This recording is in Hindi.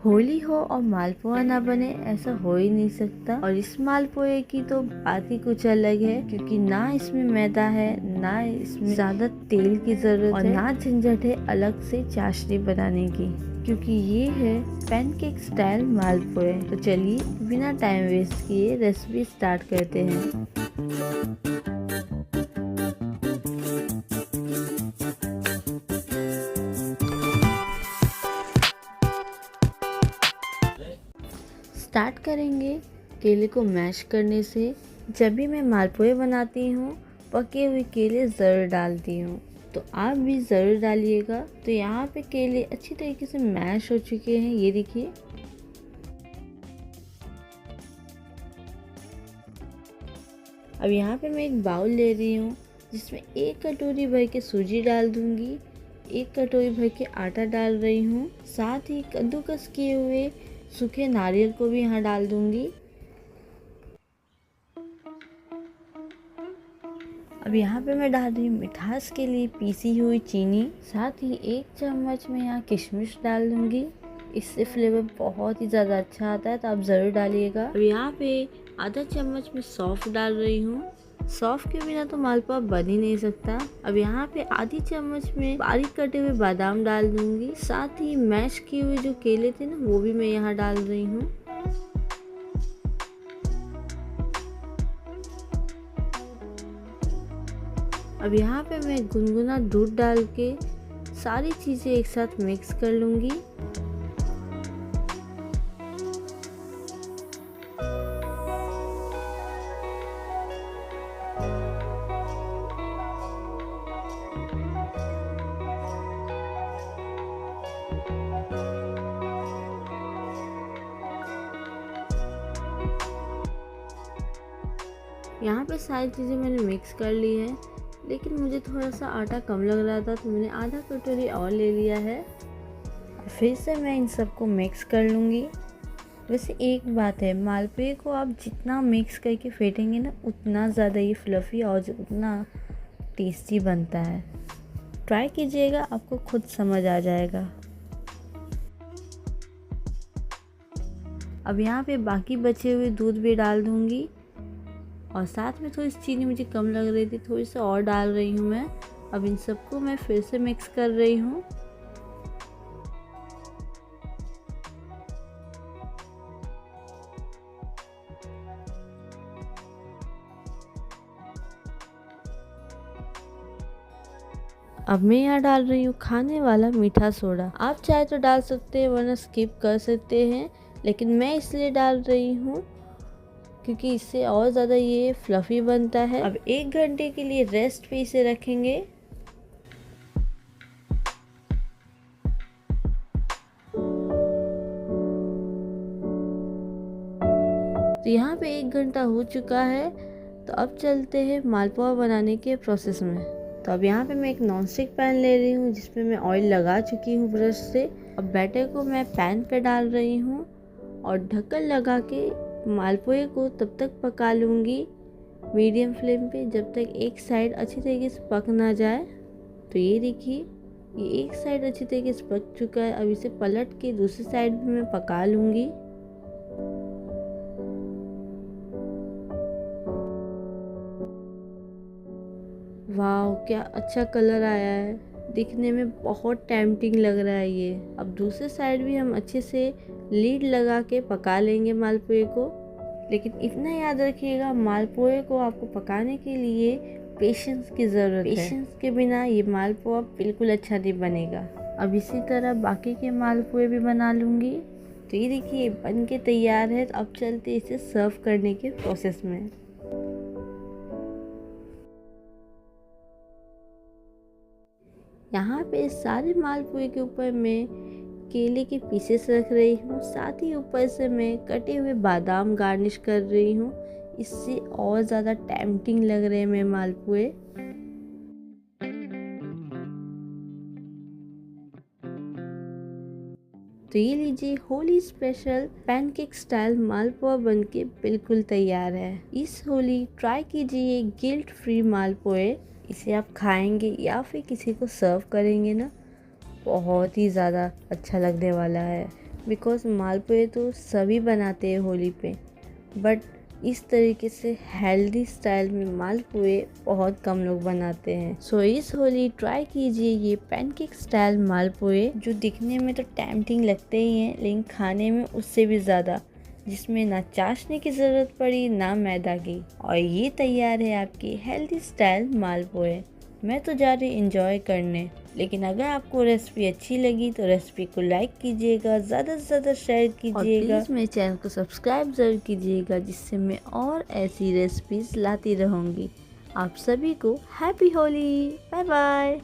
होली हो और मालपुआ ना बने, ऐसा हो ही नहीं सकता। और इस मालपुए की तो बात ही कुछ अलग है, क्योंकि ना इसमें मैदा है, ना इसमें ज्यादा तेल की जरूरत है, और ना झंझट है अलग से चाशनी बनाने की, क्योंकि ये है पैनकेक स्टाइल मालपुए। तो चलिए बिना टाइम वेस्ट किए रेसिपी स्टार्ट करते हैं। स्टार्ट करेंगे केले को मैश करने से। जब भी मैं मालपुए बनाती हूँ पके हुए केले ज़रूर डालती हूँ, तो आप भी ज़रूर डालिएगा। तो यहाँ पे केले अच्छी तरीके से मैश हो चुके हैं, ये देखिए। अब यहाँ पे मैं एक बाउल ले रही हूँ जिसमें 1 कटोरी भर के सूजी डाल दूंगी, 1 कटोरी भर के आटा डाल रही हूँ, साथ ही कद्दूकस किए हुए सूखे नारियल को भी यहाँ डाल दूंगी। अब यहाँ पे मैं डाल रही हूँ मिठास के लिए पीसी हुई चीनी, साथ ही 1 चम्मच में यहाँ किशमिश डाल दूंगी। इससे फ्लेवर बहुत ही ज़्यादा अच्छा आता है, तो आप ज़रूर डालिएगा। अब यहाँ पे आधा चम्मच में सौंफ डाल रही हूँ। सौंफ के बिना तो मालपुआ बन ही नहीं सकता। अब यहाँ पे आधी चम्मच में बारीक कटे हुए बादाम डाल दूंगी, साथ ही मैश किए हुए जो केले थे ना, वो भी मैं यहाँ डाल रही हूँ। अब यहाँ पे मैं गुनगुना दूध डाल के सारी चीज़ें एक साथ मिक्स कर लूँगी। यहाँ पे सारी चीज़ें मैंने मिक्स कर ली है, लेकिन मुझे थोड़ा सा आटा कम लग रहा था, तो मैंने आधा कटोरी और ले लिया है। फिर से मैं इन सबको मिक्स कर लूँगी। वैसे एक बात है, मालपुए को आप जितना मिक्स करके फेंटेंगे ना, उतना ज़्यादा ये फ्लफ़ी और उतना टेस्टी बनता है। ट्राई कीजिएगा, आपको खुद समझ आ जाएगा। अब यहाँ पे बाकी बचे हुए दूध भी डाल दूँगी, और साथ में थोड़ी सी चीनी मुझे कम लग रही थी, थोड़ी सी और डाल रही हूँ मैं। अब इन सबको मैं फिर से मिक्स कर रही हूँ। अब मैं यहाँ डाल रही हूँ खाने वाला मीठा सोडा। आप चाहे तो डाल सकते हैं, वरना स्किप कर सकते हैं, लेकिन मैं इसलिए डाल रही हूँ क्योंकि इससे और ज़्यादा ये फ्लफ़ी बनता है। अब 1 घंटे के लिए रेस्ट पे इसे रखेंगे। तो यहाँ पे 1 घंटा हो चुका है, तो अब चलते हैं मालपुआ बनाने के प्रोसेस में। तो अब यहाँ पे मैं एक नॉनस्टिक पैन ले रही हूँ जिसमें मैं ऑयल लगा चुकी हूँ ब्रश से। अब बैटर को मैं पैन पे डाल रही हूँ और ढक्कन लगा के मालपुए को तब तक पका लूँगी मीडियम फ्लेम पे, जब तक एक साइड अच्छी तरीके से पक ना जाए। तो ये देखिए, ये एक साइड अच्छी तरीके से पक चुका है। अब इसे पलट के दूसरी साइड भी मैं पका लूँगी। वाह, क्या अच्छा कलर आया है, दिखने में बहुत टेम्पटिंग लग रहा है ये। अब दूसरे साइड भी हम अच्छे से लीड लगा के पका लेंगे मालपुए को। लेकिन इतना याद रखिएगा, मालपुए को आपको पकाने के लिए पेशेंस की ज़रूरत है। पेशेंस के बिना ये मालपुआ बिल्कुल अच्छा नहीं बनेगा। अब इसी तरह बाकी के मालपुए भी बना लूँगी। तो ये देखिए बन के तैयार है। तो अब चलते इसे सर्व करने के प्रोसेस में। यहाँ पे सारे मालपुए के ऊपर मैं केले के पीसेस रख रही हूँ, साथ ही ऊपर से मैं कटे हुए बादाम गार्निश कर रही हूँ। इससे और ज़्यादा टेम्पटिंग लग रहे हैं मेरे मालपुए। तो ये लीजिए, होली स्पेशल पैनकेक स्टाइल मालपुआ बनके बिल्कुल तैयार है। इस होली ट्राई कीजिए गिल्ट फ्री मालपुए। इसे आप खाएंगे या फिर किसी को सर्व करेंगे ना, बहुत ही ज़्यादा अच्छा लगने वाला है। बिकॉज मालपुए तो सभी बनाते हैं होली पे, बट इस तरीके से हेल्दी स्टाइल में मालपुए बहुत कम लोग बनाते हैं। सो इस होली ट्राई कीजिए ये पैनकेक स्टाइल मालपुए, जो दिखने में तो टेम्पटिंग लगते ही हैं लेकिन खाने में उससे भी ज़्यादा, जिसमें ना चाशनी की ज़रूरत पड़ी ना मैदा की। और ये तैयार है आपकी हेल्दी स्टाइल मालपुए। मैं तो जा रही एंजॉय करने, लेकिन अगर आपको रेसिपी अच्छी लगी तो रेसिपी को लाइक कीजिएगा, ज़्यादा से ज़्यादा शेयर कीजिएगा और प्लीज़ मेरे चैनल को सब्सक्राइब ज़रूर कीजिएगा, जिससे मैं और ऐसी रेसिपीज़ लाती रहूँगी। आप सभी को हैप्पी होली, बाय बाय।